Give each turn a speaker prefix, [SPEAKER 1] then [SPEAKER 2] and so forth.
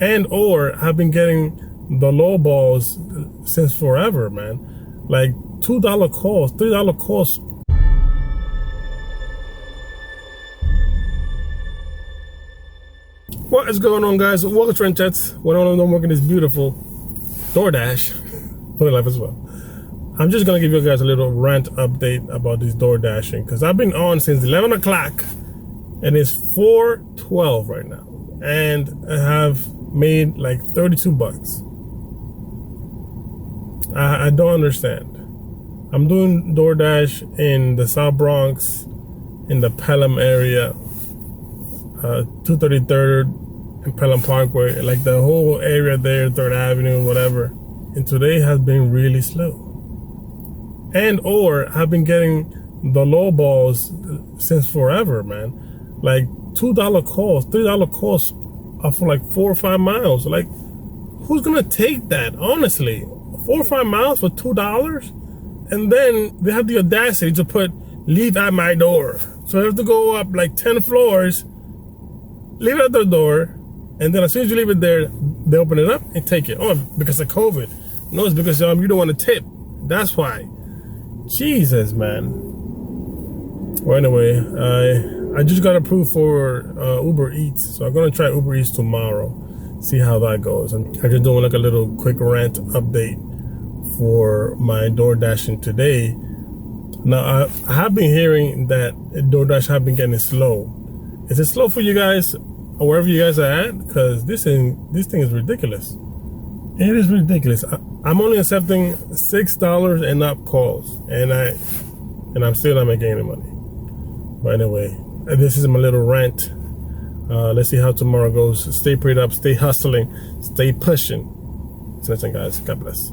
[SPEAKER 1] and or I've been getting the low balls since forever, man. Like $2 calls, $3 calls. What is going on, guys? Welcome to Wrenchettes. When I'm working this beautiful DoorDash, put it live as well. I'm just gonna give you guys a little rant update about this door dashing because I've been on since 11 o'clock and it's 4:12 right now, and I have made like 32 bucks. I don't understand. I'm doing DoorDash in the South Bronx, in the Pelham area, 233rd and Pelham Parkway, like the whole area there, 3rd Avenue, whatever. And today has been really slow. And or I've been getting the low balls since forever, man. Like $2 calls, $3 calls for like 4 or 5 miles. Like, who's gonna take that? Honestly, 4 or 5 miles for $2, and then they have the audacity to put "leave at my door." So I have to go up like 10 floors, leave it at their door, and then as soon as you leave it there, they open it up and take it. Oh, because of COVID? No, it's because you don't want to tip. That's why. Jesus, man. Well, anyway, I just got approved for Uber Eats, so I'm gonna try Uber Eats tomorrow, see how that goes. I'm just doing like a little quick rant update for my DoorDashing today. Now, I have been hearing that DoorDash have been getting slow. Is it slow for you guys, or wherever you guys are at? Because this thing is ridiculous. It is ridiculous. I'm only accepting $6 and up calls, and I'm still not making any money. But anyway, this is my little rant. Let's see how tomorrow goes. Stay prayed up, stay hustling, stay pushing. So listen, guys, God bless.